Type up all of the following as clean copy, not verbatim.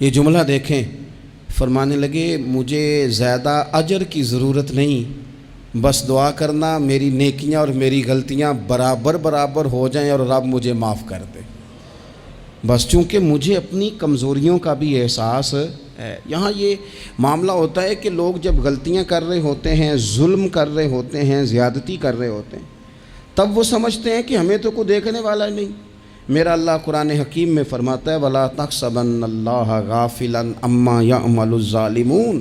یہ جملہ دیکھیں، فرمانے لگے مجھے زیادہ اجر کی ضرورت نہیں، بس دعا کرنا میری نیکیاں اور میری غلطیاں برابر برابر ہو جائیں اور رب مجھے معاف کر دے، بس چونکہ مجھے اپنی کمزوریوں کا بھی احساس ہے۔ یہاں یہ معاملہ ہوتا ہے کہ لوگ جب غلطیاں کر رہے ہوتے ہیں، ظلم کر رہے ہوتے ہیں، زیادتی کر رہے ہوتے ہیں، تب وہ سمجھتے ہیں کہ ہمیں تو کوئی دیکھنے والا نہیں۔ میرا اللہ قرآن حکیم میں فرماتا ہے وَلَا تَحْسَبَنَّ اللَّهَ غَافِلًا عَمَّا يَعْمَلُ الظَّالِمُونَ،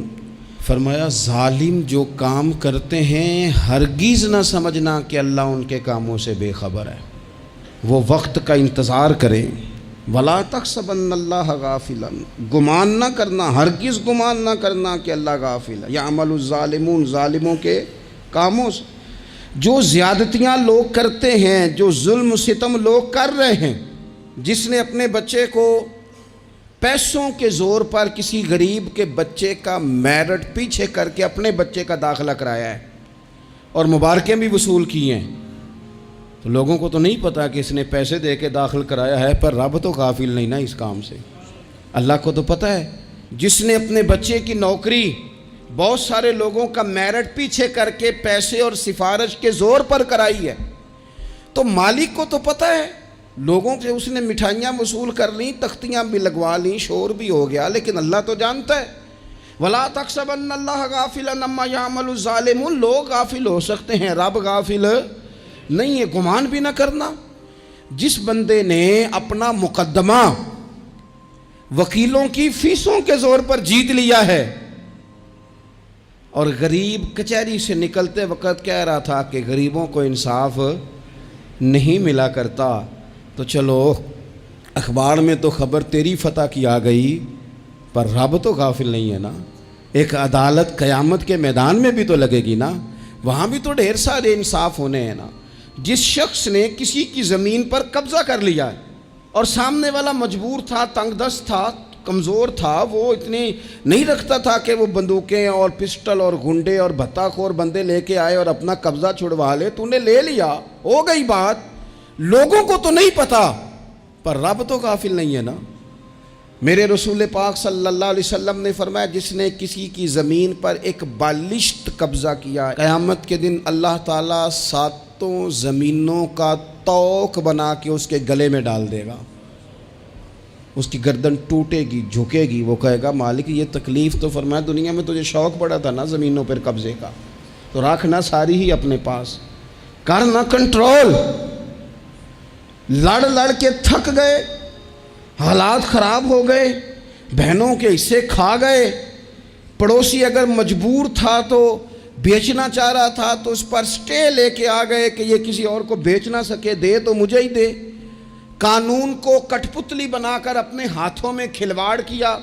فرمایا ظالم جو کام کرتے ہیں ہرگز نہ سمجھنا کہ اللہ ان کے کاموں سے بے خبر ہے، وہ وقت کا انتظار کریں۔ وَلَا تَحْسَبَنَّ اللَّهَ غَافِلًا، گمان نہ کرنا، ہرگز گمان نہ کرنا کہ اللہ غافل ہے۔ يَعْمَلُ الظَّالِمُونَ، ظالموں کے کاموں سے، جو زیادتیاں لوگ کرتے ہیں، جو ظلم و ستم لوگ کر رہے ہیں، جس نے اپنے بچے کو پیسوں کے زور پر کسی غریب کے بچے کا میرٹ پیچھے کر کے اپنے بچے کا داخلہ کرایا ہے اور مبارکیں بھی وصول کی ہیں، تو لوگوں کو تو نہیں پتا کہ اس نے پیسے دے کے داخل کرایا ہے، پر رب تو غافل نہیں نا اس کام سے، اللہ کو تو پتہ ہے۔ جس نے اپنے بچے کی نوکری بہت سارے لوگوں کا میرٹ پیچھے کر کے پیسے اور سفارش کے زور پر کرائی ہے، تو مالک کو تو پتہ ہے، لوگوں سے اس نے مٹھائیاں وصول کر لیں، تختیاں بھی لگوا لیں، شور بھی ہو گیا، لیکن اللہ تو جانتا ہے۔ وَلَا تَحْسَبَنَّ اللَّهَ غَافِلًا عَمَّا يَعْمَلُ الظَّالِمُونَ، لوگ غافل ہو سکتے ہیں، رب غافل نہیں ہے۔ گمان بھی نہ کرنا، جس بندے نے اپنا مقدمہ وکیلوں کی فیسوں کے زور پر جیت لیا ہے اور غریب کچہری سے نکلتے وقت کہہ رہا تھا کہ غریبوں کو انصاف نہیں ملا کرتا، تو چلو اخبار میں تو خبر تیری فتح کی آ گئی، پر رب تو غافل نہیں ہے نا۔ ایک عدالت قیامت کے میدان میں بھی تو لگے گی نا، وہاں بھی تو ڈھیر سارے انصاف ہونے ہیں نا۔ جس شخص نے کسی کی زمین پر قبضہ کر لیا ہے اور سامنے والا مجبور تھا، تنگ دست تھا، کمزور تھا، وہ اتنی نہیں رکھتا تھا کہ وہ بندوقیں اور پسٹل اور گنڈے اور بھتہ خور بندے لے کے آئے اور اپنا قبضہ چھڑوا لے، تو نے لے لیا، ہو گئی بات، لوگوں کو تو نہیں پتا، پر رب تو غافل نہیں ہے نا۔ میرے رسول پاک صلی اللہ علیہ وسلم نے فرمایا جس نے کسی کی زمین پر ایک بالشت قبضہ کیا، قیامت کے دن اللہ تعالیٰ ساتوں زمینوں کا توق بنا کے اس کے گلے میں ڈال دے گا، اس کی گردن ٹوٹے گی، جھکے گی، وہ کہے گا مالک یہ تکلیف تو فرمایا دنیا میں تجھے شوق پڑا تھا نا زمینوں پر قبضے کا، تو رکھنا ساری ہی اپنے پاس، کرنا کنٹرول۔ لڑ لڑ کے تھک گئے، حالات خراب ہو گئے، بہنوں کے حصے کھا گئے، پڑوسی اگر مجبور تھا تو بیچنا چاہ رہا تھا تو اس پر سٹے لے کے آ گئے کہ یہ کسی اور کو بیچ نہ سکے، دے تو مجھے ہی دے۔ قانون کو کٹ پتلی بنا کر اپنے ہاتھوں میں کھلواڑ کیا،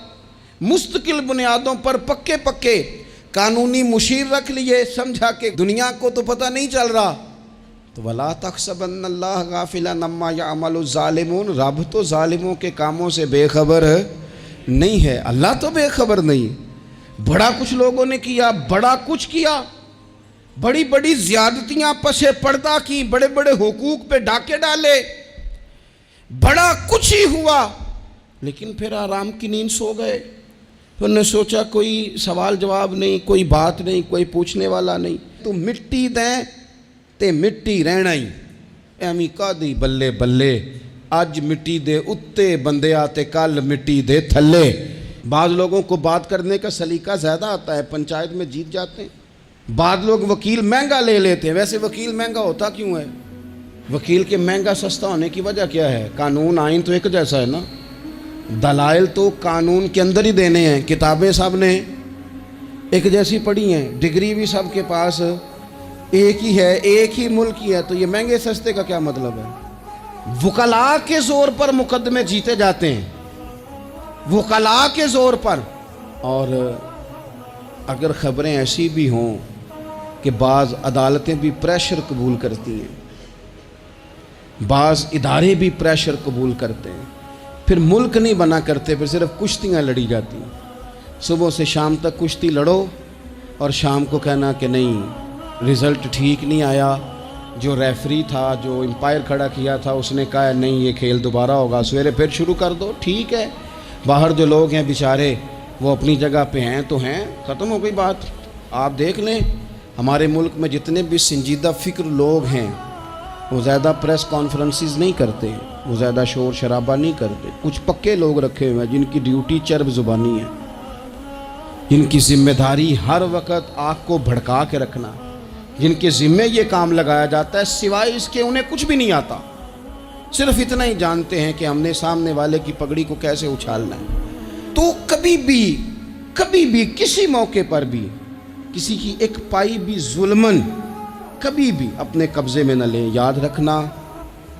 مستقل بنیادوں پر پکے پکے قانونی مشیر رکھ لیے، سمجھا کہ دنیا کو تو پتہ نہیں چل رہا۔ تو وَلَا تَحْسَبَنَّ اللَّهَ غَافِلًا عَمَّا يَعْمَلُ الظَّالِمُونَ، رب تو ظالموں کے کاموں سے بے خبر نہیں ہے، اللہ تو بے خبر نہیں۔ بڑا کچھ لوگوں نے کیا، بڑا کچھ کیا، بڑی بڑی زیادتیاں پس پردہ کی، بڑے بڑے حقوق پہ ڈاکے ڈالے، بڑا کچھ ہی ہوا، لیکن پھر آرام کی نیند سو گئے۔ پھر نے سوچا کوئی سوال جواب نہیں، کوئی بات نہیں، کوئی پوچھنے والا نہیں، تو مٹی دیں تے مٹی رہنا ہی، ایمی کادی بلے بلے، اج مٹی دے اتے بندے آتے کل مٹی دے تھلے۔ بعض لوگوں کو بات کرنے کا سلیقہ زیادہ آتا ہے، پنچایت میں جیت جاتے ہیں۔ بعض لوگ وکیل مہنگا لے لیتے ہیں، ویسے وکیل مہنگا ہوتا کیوں ہے؟ وکیل کے مہنگا سستا ہونے کی وجہ کیا ہے؟ قانون آئین تو ایک جیسا ہے نا، دلائل تو قانون کے اندر ہی دینے ہیں، کتابیں سب نے ایک جیسی پڑھی ہیں، ڈگری بھی سب کے پاس ایک ہی ہے، ایک ہی ملک ہی ہے، تو یہ مہنگے سستے کا کیا مطلب ہے؟ وکلاء کے زور پر مقدمے جیتے جاتے ہیں، وکلاء کے زور پر۔ اور اگر خبریں ایسی بھی ہوں کہ بعض عدالتیں بھی پریشر قبول کرتی ہیں، بعض ادارے بھی پریشر قبول کرتے ہیں، پھر ملک نہیں بنا کرتے، پھر صرف کشتیاں لڑی جاتی ہیں۔ صبح سے شام تک کشتی لڑو اور شام کو کہنا کہ نہیں رزلٹ ٹھیک نہیں آیا، جو ریفری تھا، جو امپائر کھڑا کیا تھا، اس نے کہا نہیں یہ کھیل دوبارہ ہوگا، سویرے پھر شروع کر دو، ٹھیک ہے۔ باہر جو لوگ ہیں بیچارے وہ اپنی جگہ پہ ہیں تو ہیں، ختم ہو گئی بات۔ آپ دیکھ لیں ہمارے ملک میں جتنے بھی سنجیدہ فکر لوگ ہیں وہ زیادہ پریس کانفرنسز نہیں کرتے، وہ زیادہ شور شرابہ نہیں کرتے۔ کچھ پکے لوگ رکھے ہوئے ہیں جن کی ڈیوٹی چرب زبانی ہے، جن کی ذمہ داری ہر وقت آگ کو بھڑکا کے رکھنا، جن کے ذمے یہ کام لگایا جاتا ہے، سوائے اس کے انہیں کچھ بھی نہیں آتا، صرف اتنا ہی جانتے ہیں کہ ہم نے سامنے والے کی پگڑی کو کیسے اچھالنا ہے۔ تو کبھی بھی کسی موقع پر بھی کسی کی ایک پائی بھی ظلمن کبھی بھی اپنے قبضے میں نہ لیں۔ یاد رکھنا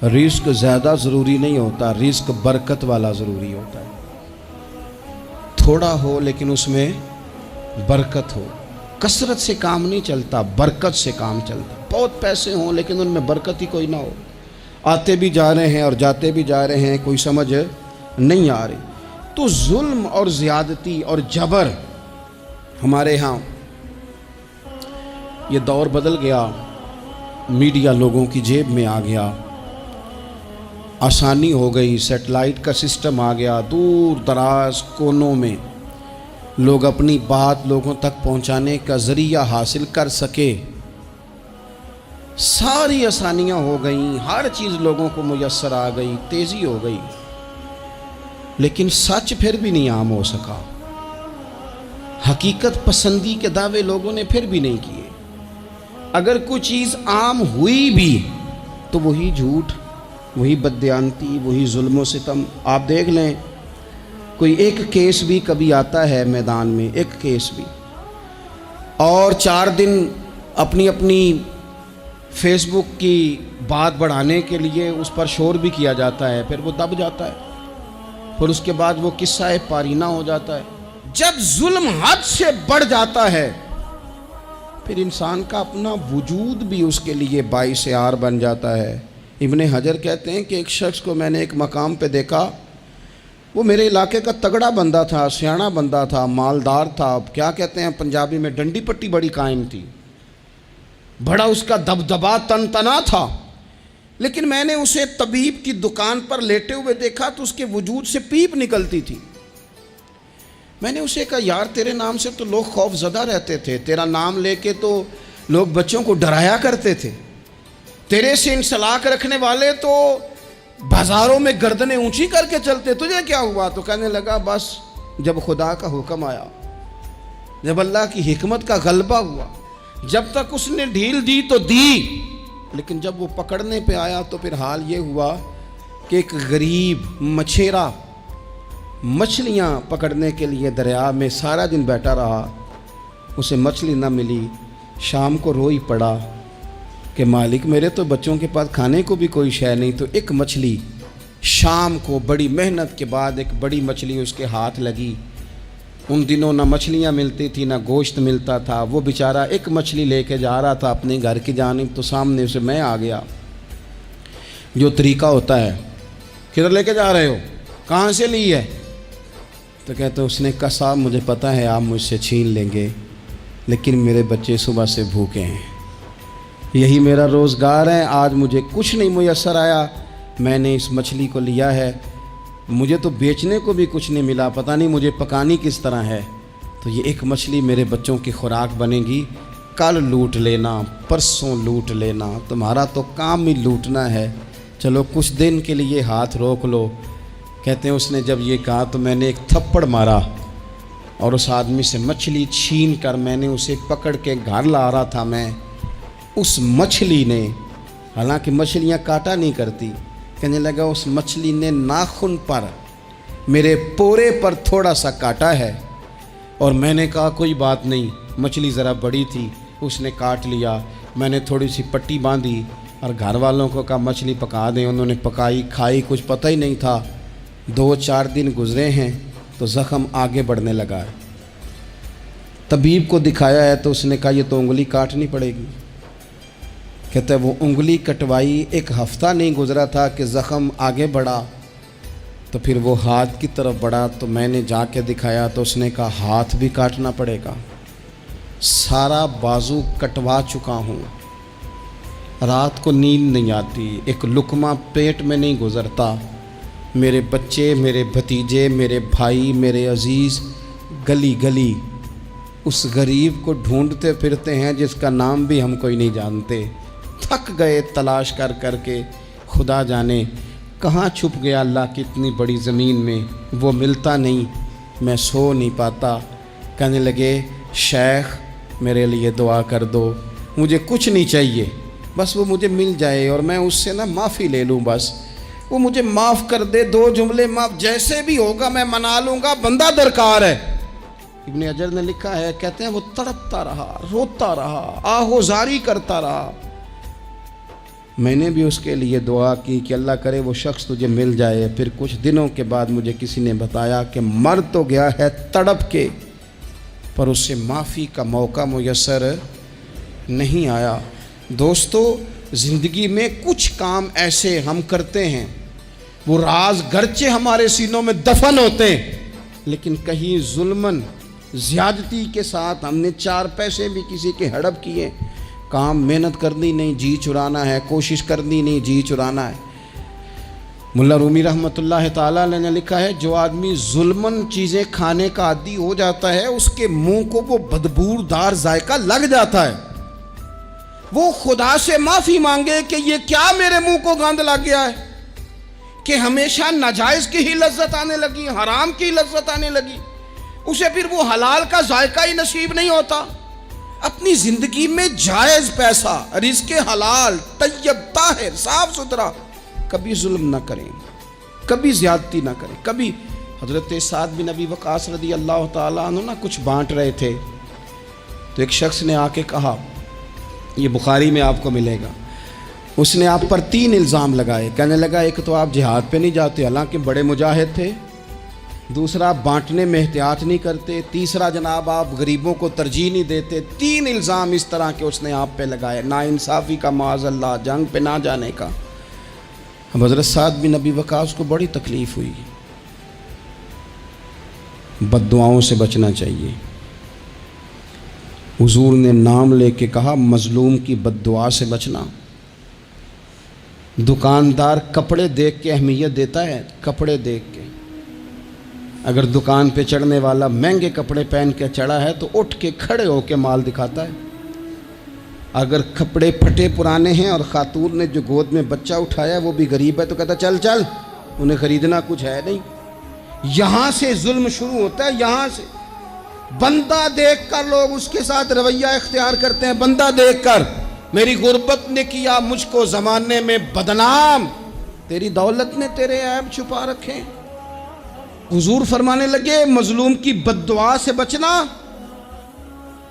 رزق زیادہ ضروری نہیں ہوتا، رزق برکت والا ضروری ہوتا ہے۔ تھوڑا ہو لیکن اس میں برکت ہو، کثرت سے کام نہیں چلتا، برکت سے کام چلتا۔ بہت پیسے ہوں لیکن ان میں برکت ہی کوئی نہ ہو، آتے بھی جا رہے ہیں اور جاتے بھی جا رہے ہیں، کوئی سمجھ نہیں آ رہی۔ تو ظلم اور زیادتی اور جبر ہمارے ہاں یہ دور بدل گیا، میڈیا لوگوں کی جیب میں آ گیا، آسانی ہو گئی، سیٹلائٹ کا سسٹم آ گیا، دور دراز کونوں میں لوگ اپنی بات لوگوں تک پہنچانے کا ذریعہ حاصل کر سکے، ساری آسانیاں ہو گئیں، ہر چیز لوگوں کو میسر آ گئی، تیزی ہو گئی، لیکن سچ پھر بھی نہیں عام ہو سکا۔ حقیقت پسندی کے دعوے لوگوں نے پھر بھی نہیں کیے۔ اگر کوئی چیز عام ہوئی بھی تو وہی جھوٹ، وہی بددیانتی، وہی ظلم و ستم۔ آپ دیکھ لیں کوئی ایک کیس بھی کبھی آتا ہے میدان میں، ایک کیس بھی، اور 4 دن اپنی فیس بک کی بات بڑھانے کے لیے اس پر شور بھی کیا جاتا ہے، پھر وہ دب جاتا ہے، پھر اس کے بعد وہ قصہ پارینہ ہو جاتا ہے۔ جب ظلم حد سے بڑھ جاتا ہے پھر انسان کا اپنا وجود بھی اس کے لیے باعث عار بن جاتا ہے۔ ابن حجر کہتے ہیں کہ ایک شخص کو میں نے ایک مقام پہ دیکھا، وہ میرے علاقے کا تگڑا بندہ تھا، سیاںا بندہ تھا، مالدار تھا، کیا کہتے ہیں پنجابی میں ڈنڈی پٹی بڑی قائم تھی، بڑا اس کا دبدبا تنتنا تھا، لیکن میں نے اسے طبیب کی دکان پر لیٹے ہوئے دیکھا تو اس کے وجود سے پیپ نکلتی تھی۔ میں نے اسے کہا یار تیرے نام سے تو لوگ خوف زدہ رہتے تھے، تیرا نام لے کے تو لوگ بچوں کو ڈرایا کرتے تھے، تیرے سے انسلاک رکھنے والے تو بازاروں میں گردنیں اونچی کر کے چلتے، تجھے کیا ہوا؟ تو کہنے لگا بس جب خدا کا حکم آیا، جب اللہ کی حکمت کا غلبہ ہوا، جب تک اس نے ڈھیل دی تو دی، لیکن جب وہ پکڑنے پہ آیا تو پھر حال یہ ہوا کہ ایک غریب مچھیرا مچھلیاں پکڑنے کے لیے دریا میں سارا دن بیٹھا رہا، اسے مچھلی نہ ملی، شام کو روئی پڑا کہ مالک میرے تو بچوں کے پاس کھانے کو بھی کوئی شے نہیں۔ تو ایک مچھلی شام کو بڑی محنت کے بعد ایک بڑی مچھلی اس کے ہاتھ لگی۔ ان دنوں نہ مچھلیاں ملتی تھی نہ گوشت ملتا تھا، وہ بیچارہ ایک مچھلی لے کے جا رہا تھا اپنے گھر کی جانب، تو سامنے اسے میں آ گیا۔ جو طریقہ ہوتا ہے، کدھر لے کے جا رہے ہو، کہاں سے لی ہے؟ تو کہتے اس نے کہا صاحب مجھے پتہ ہے آپ مجھ سے چھین لیں گے، لیکن میرے بچے صبح سے بھوکے ہیں، یہی میرا روزگار ہے، آج مجھے کچھ نہیں میسر آیا، میں نے اس مچھلی کو لیا ہے، مجھے تو بیچنے کو بھی کچھ نہیں ملا، پتہ نہیں مجھے پکانی کس طرح ہے، تو یہ ایک مچھلی میرے بچوں کی خوراک بنے گی، کل لوٹ لینا، پرسوں لوٹ لینا، تمہارا تو کام ہی لوٹنا ہے، چلو کچھ دن کے لیے ہاتھ روک لو۔ کہتے ہیں اس نے جب یہ کہا تو میں نے ایک تھپڑ مارا اور اس آدمی سے مچھلی چھین کر میں نے اسے پکڑ کے گھر لا رہا تھا میں، اس مچھلی نے، حالانکہ مچھلیاں کاٹا نہیں کرتی، کہنے لگا اس مچھلی نے ناخن پر میرے پورے پر تھوڑا سا کاٹا ہے، اور میں نے کہا کوئی بات نہیں، مچھلی ذرا بڑی تھی، اس نے کاٹ لیا، میں نے تھوڑی سی پٹی باندھی اور گھر والوں کو کہا مچھلی پکا دیں، انہوں نے پکائی کھائی، کچھ پتہ ہی نہیں تھا۔ 2-4 دن گزرے ہیں تو زخم آگے بڑھنے لگا ہے، طبیب کو دکھایا ہے تو اس نے کہا یہ تو انگلی کاٹنی پڑے گی۔ کہتا ہے وہ انگلی کٹوائی، 1 ہفتہ نہیں گزرا تھا کہ زخم آگے بڑھا، تو پھر وہ ہاتھ کی طرف بڑھا، تو میں نے جا کے دکھایا تو اس نے کہا ہاتھ بھی کاٹنا پڑے گا، سارا بازو کٹوا چکا ہوں، رات کو نیند نہیں آتی، ایک لقمہ پیٹ میں نہیں گزرتا، میرے بچے، میرے بھتیجے، میرے بھائی، میرے عزیز گلی گلی اس غریب کو ڈھونڈتے پھرتے ہیں جس کا نام بھی ہم کوئی نہیں جانتے. تھک گئے تلاش کر کر کے، خدا جانے کہاں چھپ گیا اللہ کی اتنی بڑی زمین میں، وہ ملتا نہیں. میں سو نہیں پاتا. کہنے لگے شیخ میرے لیے دعا کر دو، مجھے کچھ نہیں چاہیے، بس وہ مجھے مل جائے اور میں اس سے نا معافی لے لوں، بس وہ مجھے معاف کر دے، 2 جملے معاف، جیسے بھی ہوگا میں منا لوں گا، بندہ درکار ہے. ابن حجر نے لکھا ہے، کہتے ہیں وہ تڑپتا رہا، روتا رہا، آہوزاری کرتا رہا. میں نے بھی اس کے لیے دعا کی کہ اللہ کرے وہ شخص تجھے مل جائے. پھر کچھ دنوں کے بعد مجھے کسی نے بتایا کہ مر تو گیا ہے تڑپ کے، پر اس سے معافی کا موقع میسر نہیں آیا. دوستو، زندگی میں کچھ کام ایسے ہم کرتے ہیں، وہ راز گرچہ ہمارے سینوں میں دفن ہوتے ہیں، لیکن کہیں ظلماً زیادتی کے ساتھ ہم نے 4 پیسے بھی کسی کے ہڑپ کیے. کام محنت کرنی نہیں، جی چرانا ہے، کوشش کرنی نہیں، جی چرانا ہے. ملا رومی رحمۃ اللہ تعالیٰ علیہ نے لکھا ہے، جو آدمی ظلماً چیزیں کھانے کا عادی ہو جاتا ہے، اس کے منہ کو وہ بدبودار ذائقہ لگ جاتا ہے. وہ خدا سے معافی مانگے کہ یہ کیا میرے منہ کو گند لگ گیا ہے کہ ہمیشہ ناجائز کی ہی لذت آنے لگی، حرام کی لذت آنے لگی، اسے پھر وہ حلال کا ذائقہ ہی نصیب نہیں ہوتا. اپنی زندگی میں جائز پیسہ، رزق حلال، طیب، طاہر، صاف ستھرا، کبھی ظلم نہ کریں، کبھی زیادتی نہ کریں. کبھی حضرت سعد بن ابی وقاص رضی اللہ تعالیٰ عنہ نا کچھ بانٹ رہے تھے، تو ایک شخص نے آ کے کہا، یہ بخاری میں آپ کو ملے گا، اس نے آپ پر 3 الزام لگائے. کہنے لگا ایک تو آپ جہاد پہ نہیں جاتے حالانکہ بڑے مجاہد تھے، دوسرا آپ بانٹنے میں احتیاط نہیں کرتے، تیسرا جناب آپ غریبوں کو ترجیح نہیں دیتے. 3 الزام اس طرح کے اس نے آپ پہ لگائے، ناانصافی کا، معاذ اللہ، جنگ پہ نہ جانے کا. اب حضرت سعد بن ابی وقاص کو بڑی تکلیف ہوئی. بد دعاؤں سے بچنا چاہیے. حضور نے نام لے کے کہا مظلوم کی بد دعا سے بچنا. دکاندار کپڑے دیکھ کے اہمیت دیتا ہے، کپڑے دیکھ کے. اگر دکان پہ چڑھنے والا مہنگے کپڑے پہن کے چڑھا ہے تو اٹھ کے کھڑے ہو کے مال دکھاتا ہے. اگر کپڑے پھٹے پرانے ہیں اور خاتون نے جو گود میں بچہ اٹھایا وہ بھی غریب ہے تو کہتا چل چل، انہیں خریدنا کچھ ہے نہیں. یہاں سے ظلم شروع ہوتا ہے، یہاں سے. بندہ دیکھ کر لوگ اس کے ساتھ رویہ اختیار کرتے ہیں. بندہ دیکھ کر، میری غربت نے کیا مجھ کو زمانے میں بدنام، تیری دولت نے تیرے عیب چھپا رکھے. حضور فرمانے لگے مظلوم کی بد دعا سے بچنا.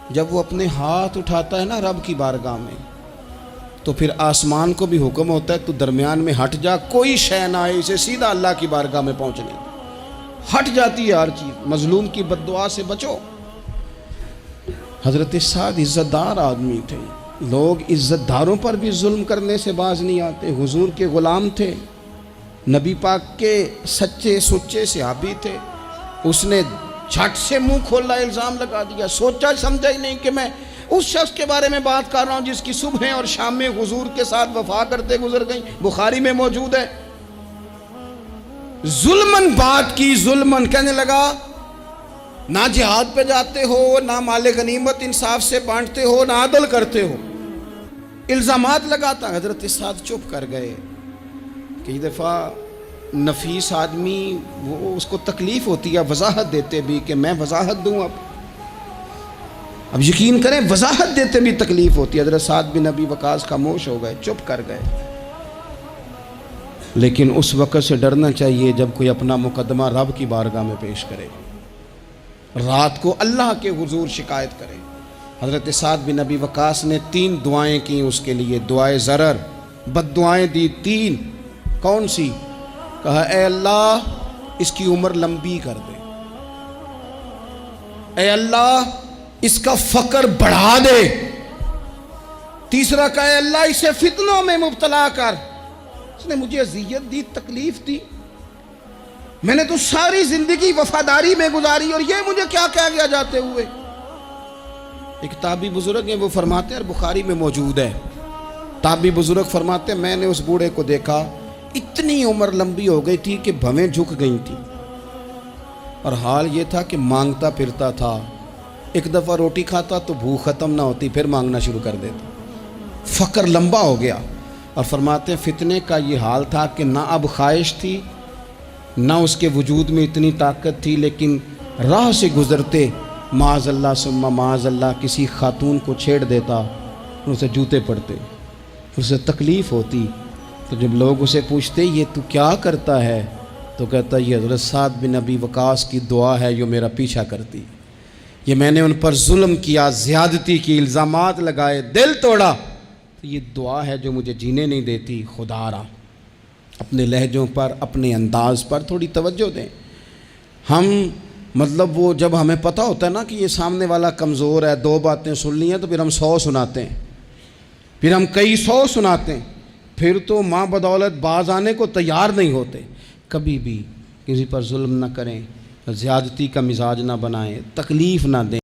جب وہ اپنے ہاتھ اٹھاتا ہے نا رب کی بارگاہ میں، تو پھر آسمان کو بھی حکم ہوتا ہے تو درمیان میں ہٹ جا، کوئی شے نہ آئے اسے سیدھا اللہ کی بارگاہ میں پہنچنے. ہٹ جاتی ہے ہر چیز. مظلوم کی بد دعا سے بچو. حضرت سعد عزت دار آدمی تھے، لوگ عزت داروں پر بھی ظلم کرنے سے باز نہیں آتے. حضور کے غلام تھے، نبی پاک کے سچے سچے صحابی تھے. اس نے جھٹ سے منہ کھولا الزام لگا دیا، سوچا سمجھا ہی نہیں کہ میں اس شخص کے بارے میں بات کر رہا ہوں جس کی صبح اور شام میں حضور کے ساتھ وفا کرتے گزر گئیں. بخاری میں موجود ہے. ظلمن بات کی، ظلمن. کہنے لگا نہ جہاد پہ جاتے ہو، نہ مال غنیمت انصاف سے بانٹتے ہو، نہ عدل کرتے ہو. الزامات لگاتا. حضرت سعد چپ کر گئے. کئی دفعہ نفیس آدمی وہ اس کو تکلیف ہوتی ہے وضاحت دیتے بھی کہ میں وضاحت دوں. اب یقین کریں وضاحت دیتے بھی تکلیف ہوتی ہے. حضرت سعد بن ابی وقاص خاموش ہو گئے، چپ کر گئے. لیکن اس وقت سے ڈرنا چاہیے جب کوئی اپنا مقدمہ رب کی بارگاہ میں پیش کرے، رات کو اللہ کے حضور شکایت کرے. حضرت سعد بن ابی وقاص نے 3 دعائیں کی اس کے لیے. دعائے ضرر، بد دعائیں دی 3. کون سی؟ کہا اے اللہ اس کی عمر لمبی کر دے، اے اللہ اس کا فقر بڑھا دے. تیسرا کہا اے اللہ اسے فتنوں میں مبتلا کر. اس نے مجھے اذیت دی، تکلیف دی، میں نے تو ساری زندگی وفاداری میں گزاری اور یہ مجھے کیا کہہ گیا جاتے ہوئے. ایک تابعی بزرگ ہیں، وہ فرماتے ہیں اور بخاری میں موجود ہے. تابعی بزرگ فرماتے ہیں میں نے اس بوڑھے کو دیکھا اتنی عمر لمبی ہو گئی تھی کہ بھویں جھک گئی تھی، اور حال یہ تھا کہ مانگتا پھرتا تھا، ایک دفعہ روٹی کھاتا تو بھوک ختم نہ ہوتی، پھر مانگنا شروع کر دیتا، فقر لمبا ہو گیا۔ اور فرماتے ہیں فتنے کا یہ حال تھا کہ نہ اب خواہش تھی نہ اس کے وجود میں اتنی طاقت تھی، لیکن راہ سے گزرتے معاذ اللہ ثم معاذ اللہ کسی خاتون کو چھیڑ دیتا، اسے جوتے پڑتے، اسے تکلیف ہوتی، تو جب لوگ اسے پوچھتے یہ تو کیا کرتا ہے تو کہتا یہ حضرت سعد بن ابی وقاص کی دعا ہے جو میرا پیچھا کرتی، یہ میں نے ان پر ظلم کیا، زیادتی کی، الزامات لگائے، دل توڑا، تو یہ دعا ہے جو مجھے جینے نہیں دیتی۔ خدا را اپنے لہجوں پر، اپنے انداز پر تھوڑی توجہ دیں۔ ہم مطلب وہ جب ہمیں پتہ ہوتا ہے نا کہ یہ سامنے والا کمزور ہے، دو باتیں سن لی ہیں تو پھر ہم 100 سناتے ہیں، پھر ہم کئی 100 سناتے ہیں، پھر تو ماں بدولت باز آنے کو تیار نہیں ہوتے۔ کبھی بھی کسی پر ظلم نہ کریں، زیادتی کا مزاج نہ بنائیں، تکلیف نہ دیں۔